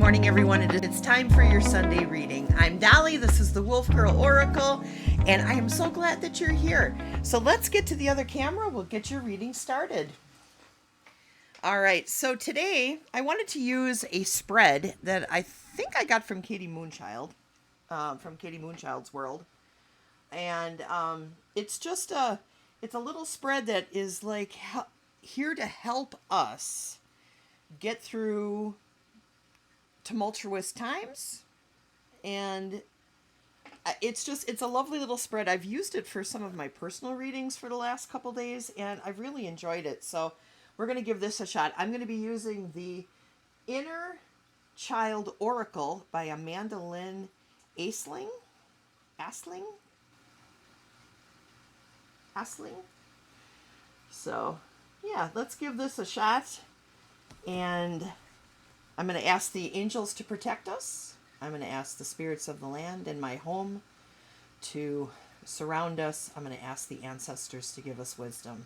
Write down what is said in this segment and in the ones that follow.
morning, everyone. It's time for your Sunday reading. I'm Dolly. This is the Wolf Girl Oracle, and I am so glad that you're here. So let's get to the other camera. We'll get your reading started. All right. So today I wanted to use a spread that I think I got from Katie Moonchild, from Katie Moonchild's World, and it's just it's a little spread that is like here to help us get through tumultuous times, and it's a lovely little spread. I've used it for some of my personal readings for the last couple days, and I've really enjoyed it. So we're going to give this a shot. I'm going to be using the Inner Child Oracle by Amanda Lynn Asling. So yeah, let's give this a shot, and I'm going to ask the angels to protect us. I'm going to ask the spirits of the land and my home to surround us. I'm going to ask the ancestors to give us wisdom.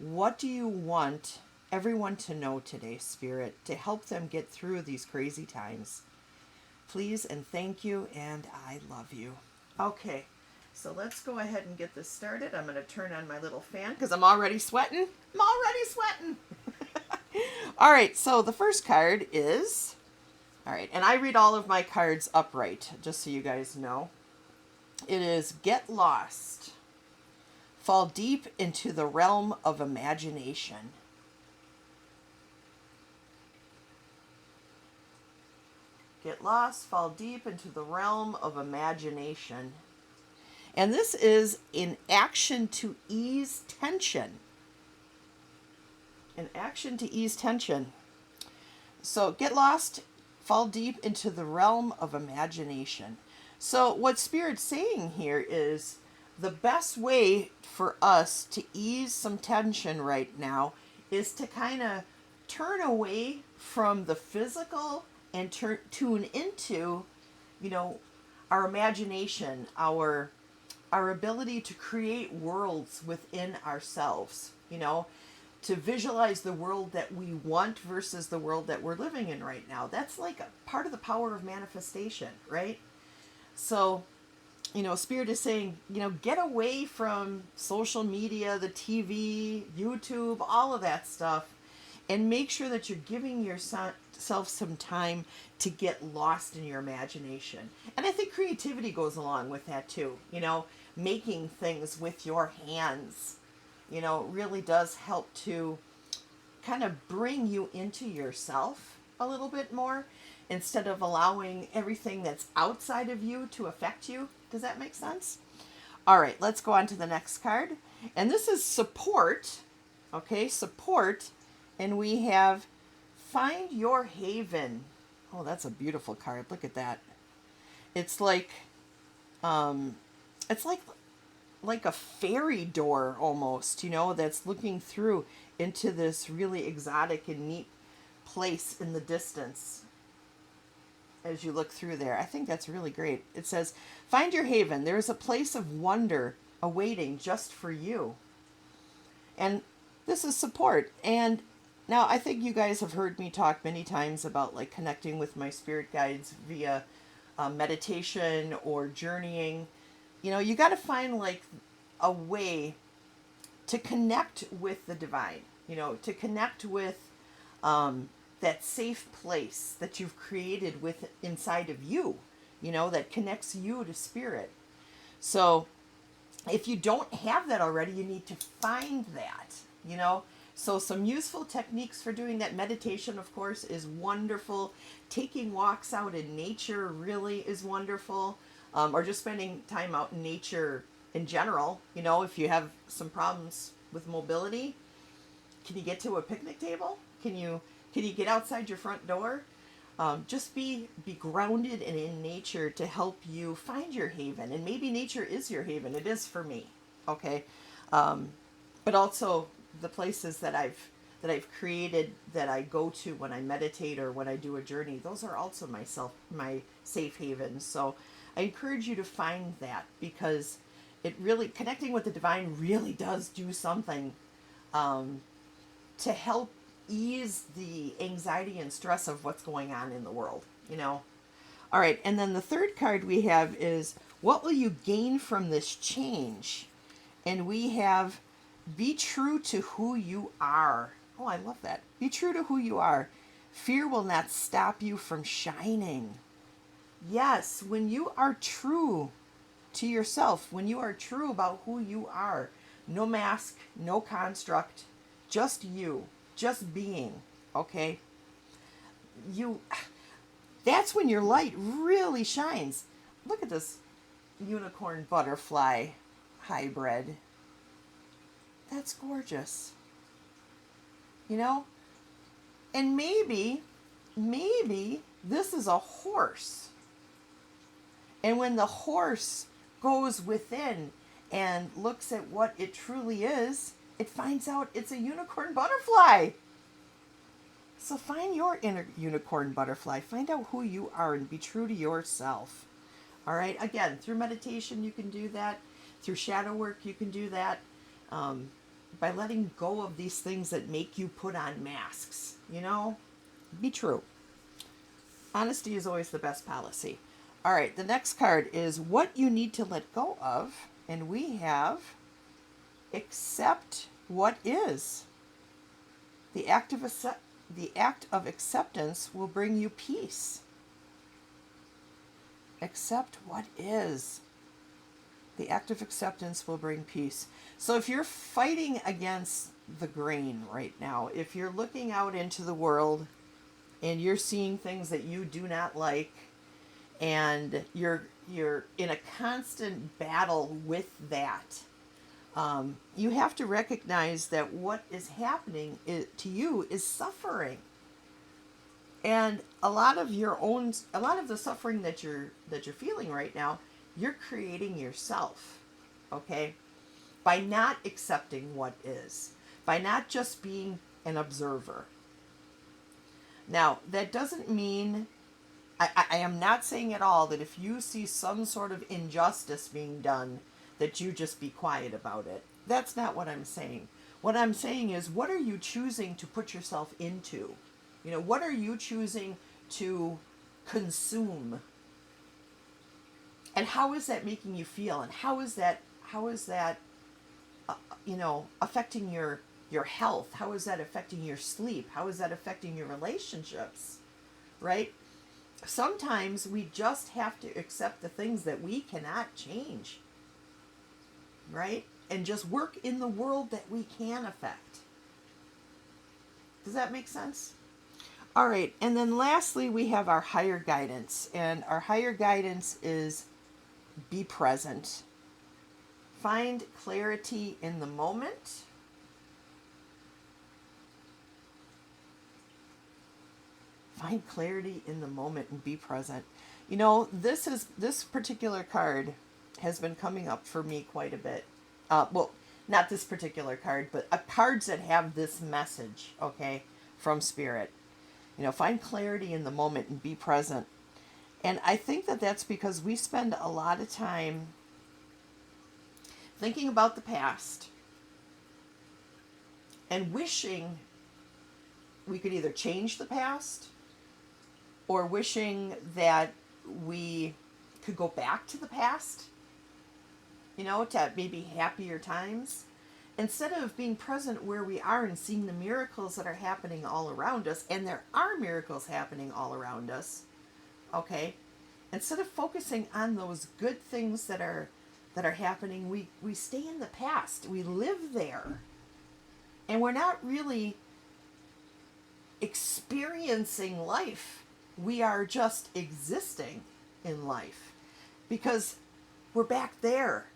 What do you want everyone to know today, Spirit, to help them get through these crazy times? Please and thank you, and I love you. Okay, so let's go ahead and get this started. I'm going to turn on my little fan because I'm already sweating. All right, so the first card is, all right, and I read all of my cards upright, just so you guys know. It is Get Lost. Fall deep into the realm of imagination. Get lost, fall deep into the realm of imagination. And this is in action to ease tension. An action to ease tension. So get lost, fall deep into the realm of imagination. So what Spirit's saying here is the best way for us to ease some tension right now is to kind of turn away from the physical and tune into, our imagination, our ability to create worlds within ourselves, to visualize the world that we want versus the world that we're living in right now. That's like a part of the power of manifestation, right? So, Spirit is saying, get away from social media, the TV, YouTube, all of that stuff, and make sure that you're giving yourself some time to get lost in your imagination. And I think creativity goes along with that too. Making things with your hands, really does help to kind of bring you into yourself a little bit more instead of allowing everything that's outside of you to affect you. Does that make sense? All right, let's go on to the next card. And this is support. Okay, support. And we have Find Your Haven. Oh, that's a beautiful card. Look at that. It's like a fairy door almost, that's looking through into this really exotic and neat place in the distance as you look through there. I think that's really great. It says, find your haven. There is a place of wonder awaiting just for you. And this is support. And now I think you guys have heard me talk many times about like connecting with my spirit guides via meditation or journeying. You got to find like a way to connect with the divine, to connect with that safe place that you've created with inside of you, that connects you to spirit. So if you don't have that already, you need to find that, So some useful techniques for doing that. Meditation, of course, is wonderful. Taking walks out in nature really is wonderful. Or just spending time out in nature in general. If you have some problems with mobility, can you get to a picnic table? Can you get outside your front door? Just be grounded and in nature to help you find your haven. And maybe nature is your haven. It is for me. Okay. But also the places that I've created that I go to when I meditate or when I do a journey, those are also my safe havens. So I encourage you to find that, because it really, connecting with the divine really does do something to help ease the anxiety and stress of what's going on in the world. you know. All right, and then the third card we have is, what will you gain from this change? And we have, be true to who you are. Oh, I love that. Be true to who you are. Fear will not stop you from shining. Yes, when you are true to yourself, when you are true about who you are, no mask, no construct, just you, just being, okay? You, that's when your light really shines. Look at this unicorn butterfly hybrid. That's gorgeous. You know? And maybe this is a horse. And when the horse goes within and looks at what it truly is, it finds out it's a unicorn butterfly. So find your inner unicorn butterfly. Find out who you are and be true to yourself. All right? Again, through meditation, you can do that. Through shadow work, you can do that. By letting go of these things that make you put on masks. You know? Be true. Honesty is always the best policy. All right, the next card is what you need to let go of. And we have accept what is. The act of acceptance will bring you peace. Accept what is. The act of acceptance will bring peace. So if you're fighting against the grain right now, if you're looking out into the world and you're seeing things that you do not like, and you're in a constant battle with that, you have to recognize that what is happening to you is suffering. And a lot of the suffering that you're feeling right now, you're creating yourself, okay? By not accepting what is, by not just being an observer. Now, that doesn't mean, I am not saying at all that if you see some sort of injustice being done, that you just be quiet about it. That's not what I'm saying. What I'm saying is, what are you choosing to put yourself into? You know, what are you choosing to consume? And how is that making you feel? And how is that affecting your health? How is that affecting your sleep? How is that affecting your relationships? Right? Sometimes we just have to accept the things that we cannot change. Right? And just work in the world that we can affect. Does that make sense? All right, and then lastly, we have our higher guidance. And our higher guidance is be present. Find clarity in the moment. Find clarity in the moment and be present. You know, this particular card has been coming up for me quite a bit. Well, not this particular card, but cards that have this message, okay, from Spirit. You know, find clarity in the moment and be present. And I think that that's because we spend a lot of time thinking about the past and wishing we could either change the past or wishing that we could go back to the past, you know, to maybe happier times, instead of being present where we are and seeing the miracles that are happening all around us. And there are miracles happening all around us, okay? Instead of focusing on those good things that are happening, we stay in the past. We live there. And we're not really experiencing life. We are just existing in life because we're back there.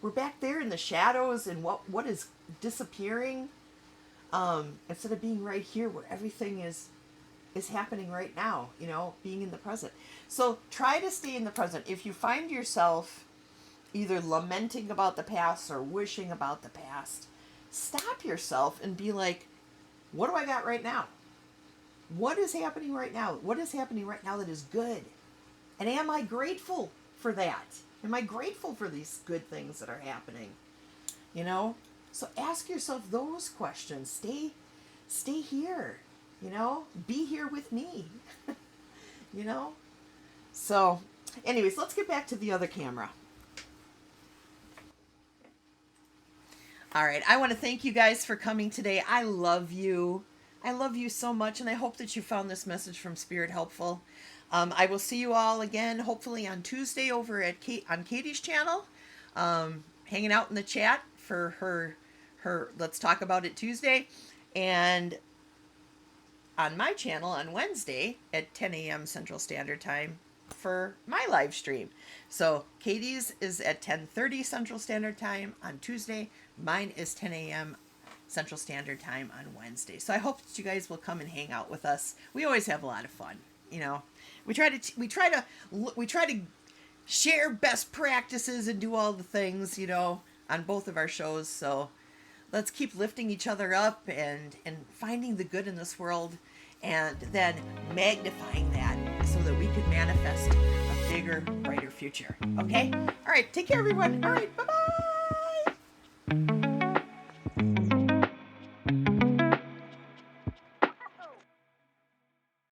We're back there in the shadows and what is disappearing, instead of being right here where everything is happening right now, you know, being in the present. So try to stay in the present. If you find yourself either lamenting about the past or wishing about the past, stop yourself and be like, what do I got right now? What is happening right now? What is happening right now that is good? And am I grateful for that? Am I grateful for these good things that are happening? You know? So ask yourself those questions. Stay here. You know? Be here with me. you know? So, anyways, let's get back to the other camera. All right, I want to thank you guys for coming today. I love you. I love you so much, and I hope that you found this message from Spirit helpful. I will see you all again, hopefully on Tuesday over at on Katie's channel, hanging out in the chat for her Let's Talk About It Tuesday, and on my channel on Wednesday at 10 a.m. Central Standard Time for my live stream. So Katie's is at 10:30 Central Standard Time on Tuesday. Mine is 10 a.m. Central Standard Time on Wednesday. So I hope that you guys will come and hang out with us. We always have a lot of fun, you know. We try to share best practices and do all the things, you know, on both of our shows. So let's keep lifting each other up and finding the good in this world, and then magnifying that so that we can manifest a bigger, brighter future. Okay? All right. Take care, everyone. All right. Bye-bye.